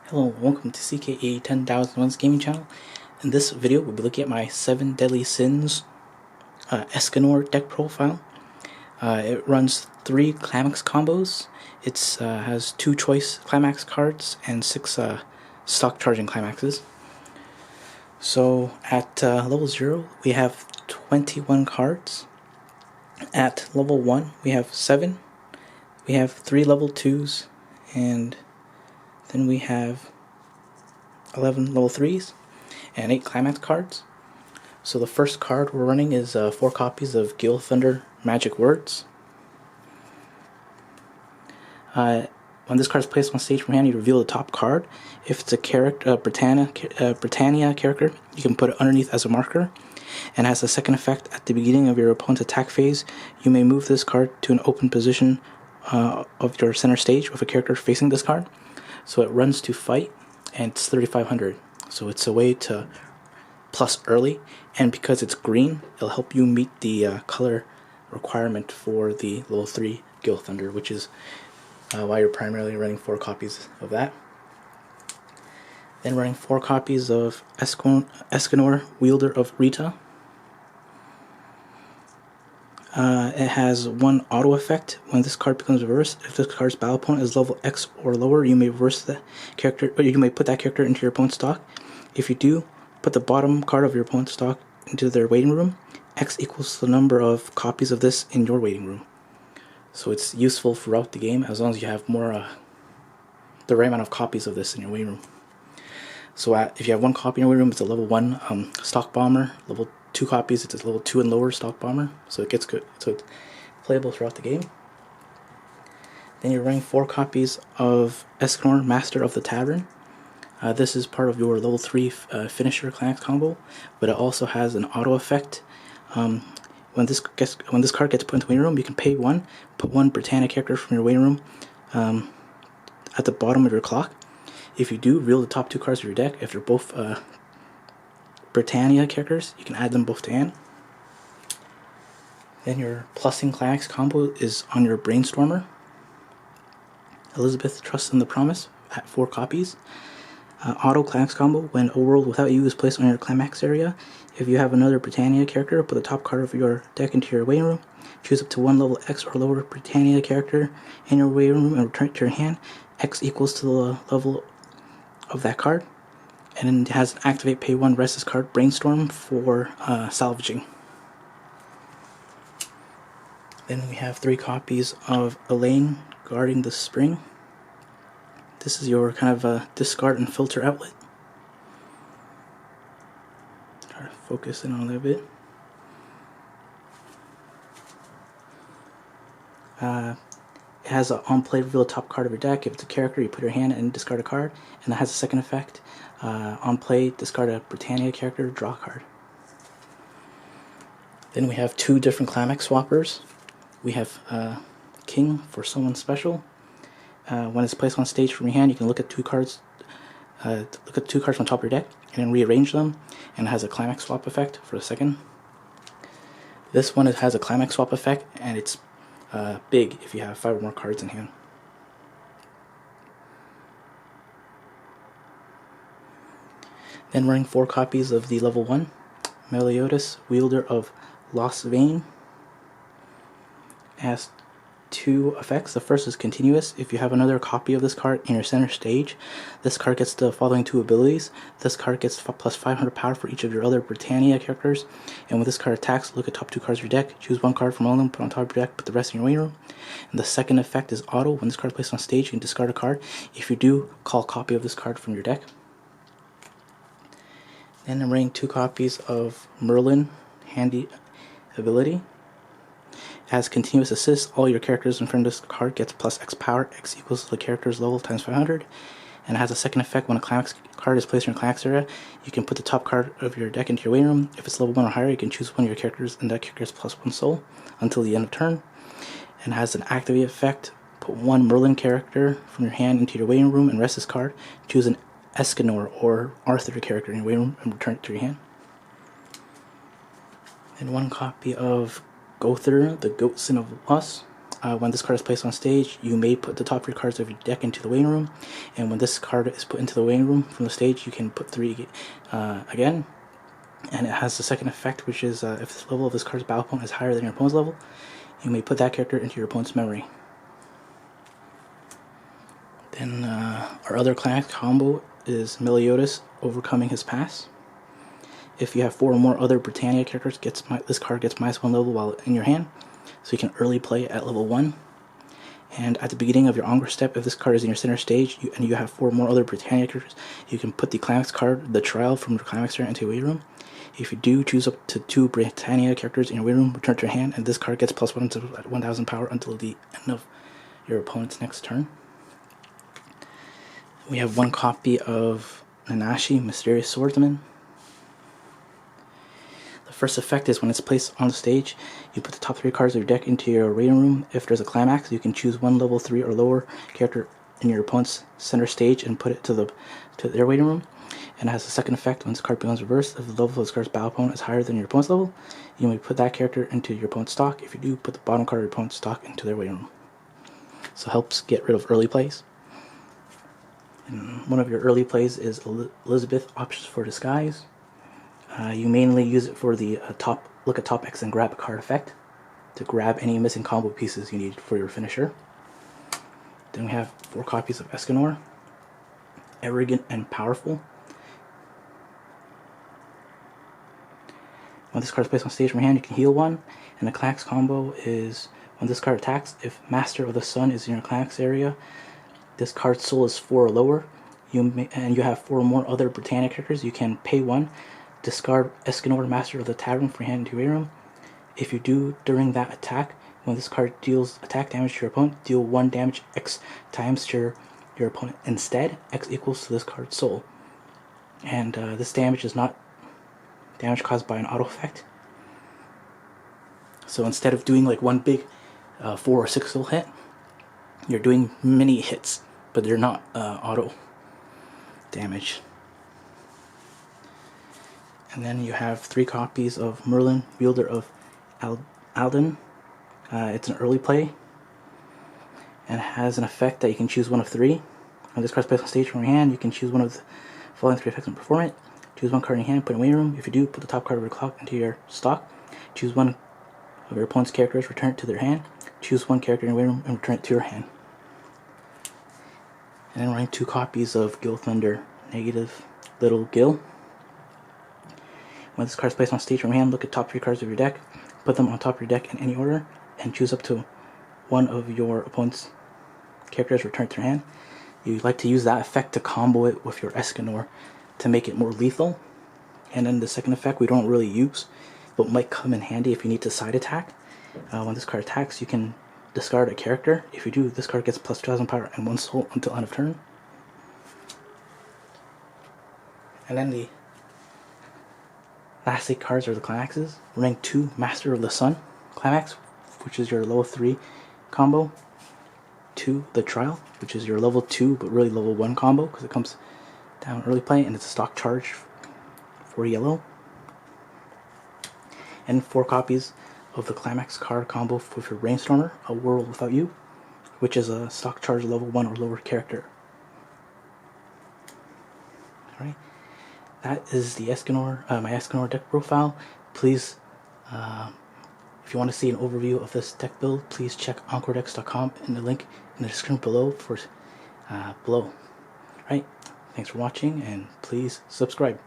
Hello, welcome to CKA 10,001's gaming channel. In this video, we'll be looking at my 7 Deadly Sins Escanor deck profile. It runs 3 Climax combos. It has 2 choice Climax cards and 6 stock charging Climaxes. So at level 0, we have 21 cards. At level 1, we have 7. We have 3 level 2s, and then we have 11 level 3s and 8 Climax cards. So the first card we're running is 4 copies of Gale Thunder Magic Words. When this card is placed on stage from hand, you reveal the top card. If it's a character, Britannia character, you can put it underneath as a marker, and has a second effect at the beginning of your opponent's attack phase. You may move this card to an open position of your center stage with a character facing this card. So it runs to fight, and it's 3,500. So it's a way to plus early, and because it's green, it'll help you meet the color requirement for the level 3 Gale Thunder, which is why you're primarily running 4 copies of that. Then running 4 copies of Escanor, Wielder of Rita. It has 1 auto effect. When this card becomes reversed, if this card's battle opponent is level X or lower, you may reverse the character, or you may put that character into your opponent's stock. If you do, put the bottom card of your opponent's stock into their waiting room. X equals the number of copies of this in your waiting room. So it's useful throughout the game as long as you have the right amount of copies of this in your waiting room. So if you have 1 copy in your waiting room, it's a level 1 stock bomber. Level 2 copies, it's a level 2 and lower stock bomber. So it gets good. So it's playable throughout the game. Then you're running 4 copies of Escanor, Master of the Tavern. This is part of your level 3 finisher Climax combo, but it also has an auto effect. When this card gets put into the waiting room, you can pay 1, put 1 Britannia character from your waiting room at the bottom of your clock. If you do, reel the top 2 cards of your deck. If they're both Britannia characters, you can add them both to hand. Then your plussing Climax combo is on your Brainstormer. Elizabeth Trusts in the Promise at 4 copies. Auto Climax combo: when a world without you is placed on your Climax area, if you have another Britannia character, put the top card of your deck into your waiting room. Choose up to 1 level X or lower Britannia character in your waiting room and return it to your hand. X equals to the level of that card. And then it has an activate, pay 1, rest this card, Brainstorm, for salvaging. Then we have 3 copies of Elaine, Guarding the Spring. This is your kind of discard and filter outlet. Try to focus in on a little bit. It has an on play, reveal the top card of your deck. If it's a character, you put your hand and discard a card, and that has a second effect. On play, discard a Britannia character, draw a card. Then we have 2 different Climax swappers. We have King for someone special. When it's placed on stage from your hand, you can look at 2 cards. Look at 2 cards on top of your deck, and then rearrange them, and it has a Climax swap effect for the second. This one, it has a Climax swap effect, and it's big if you have 5 or more cards in hand. Then running 4 copies of the level 1 Meliodas, Wielder of Lost Vein. It has 2 effects. The first is continuous. If you have another copy of this card in your center stage, this card gets the following 2 abilities. This card gets plus 500 power for each of your other Britannia characters, and when this card attacks, look at top 2 cards of your deck, choose 1 card from all of them, put on top of your deck, put the rest in your waiting room. And the second effect is auto. When this card is placed on stage, you can discard a card. If you do, call a copy of this card from your deck. Then I'm running 2 copies of Merlin, Handy ability. It has continuous assist. All your characters in front of this card gets plus X power. X equals the character's level times 500. And it has a second effect: when a Climax card is placed in your Climax area, you can put the top card of your deck into your waiting room. If it's level 1 or higher, you can choose 1 of your characters, and that character gets plus 1 soul until the end of turn. And it has an activate effect: put 1 Merlin character from your hand into your waiting room and rest this card. Choose an Escanor or Arthur character in your waiting room and return it to your hand. And 1 copy of Gother, the Goat Sin of Loss. when this card is placed on stage, you may put the top 3 cards of your deck into the waiting room, and when this card is put into the waiting room from the stage, you can put 3 again. And it has the second effect, which is if the level of this card's battle opponent is higher than your opponent's level, you may put that character into your opponent's memory. Then our other climax combo is Meliodas overcoming his past. If you have 4 or more other Britannia characters, this card gets -1 level while in your hand, so you can early play at level 1. And at the beginning of your onward step, if this card is in your center stage and you have 4 more other Britannia characters, you can put the climax card, the trial from your climax turn, into your waiting room. If you do, choose up to 2 Britannia characters in your waiting room, return to your hand, and this card gets +1 to 1000 power until the end of your opponent's next turn. We have 1 copy of Nanashi, Mysterious Swordsman. The first effect is when it's placed on the stage, you put the top 3 cards of your deck into your waiting room. If there's a climax, you can choose 1 level 3 or lower character in your opponent's center stage and put it to their waiting room. And it has a second effect when this card becomes reversed. If the level of this card's battle opponent is higher than your opponent's level, you may put that character into your opponent's stock. If you do, put the bottom card of your opponent's stock into their waiting room. So it helps get rid of early plays. And one of your early plays is Elizabeth Options for Disguise. You mainly use it for the look at top X and grab a card effect to grab any missing combo pieces you need for your finisher. Then we have 4 copies of Escanor, Arrogant and Powerful. When this card is placed on stage from your hand, you can heal 1. And the climax combo is when this card attacks, if Master of the Sun is in your climax area, this card's soul is 4 or lower, and you have 4 or more other Britannia characters, you can pay 1, discard Escanor, Master of the Tavern, for your hand into your room. If you do, during that attack, when this card deals attack damage to your opponent, deal 1 damage X times to your opponent instead. X equals to this card's soul. And this damage is not damage caused by an auto effect. So instead of doing like 1 big 4 or 6 soul hit, you're doing mini hits, but they're not auto damage. And then you have 3 copies of Merlin, Wielder of Alden. It's an early play, and it has an effect that you can choose 1 of 3. When this card is placed on stage from your hand, you can choose 1 of the following 3 effects and perform it. Choose 1 card in your hand, put it in waiting room. If you do, put the top card of your clock into your stock. Choose 1 of your opponent's characters, return it to their hand. Choose 1 character in your waiting room and return it to your hand. And then running 2 copies of Gil Thunder, Negative Little Gil. When this card is placed on stage from your hand, look at top 3 cards of your deck, put them on top of your deck in any order, and choose up to 1 of your opponent's characters, return to your hand. You like to use that effect to combo it with your Escanor to make it more lethal. And then the second effect we don't really use, but might come in handy if you need to side attack. When this card attacks, you can discard a character. If you do, this card gets plus 2000 power and 1 soul until end of turn. And then the last 8 cards are the climaxes. Rank 2, Master of the Sun climax, which is your level 3 combo. 2, the Trial, which is your level 2 but really level 1 combo because it comes down early play and it's a stock charge for yellow. And 4 copies of the climax card combo with your Brainstormer, A World Without You, which is a stock charge level 1 or lower character. Alright, that is the Escanor, my Escanor deck profile. Please, if you want to see an overview of this deck build, please check encoredex.com in the link in the description below for Alright, thanks for watching and please subscribe.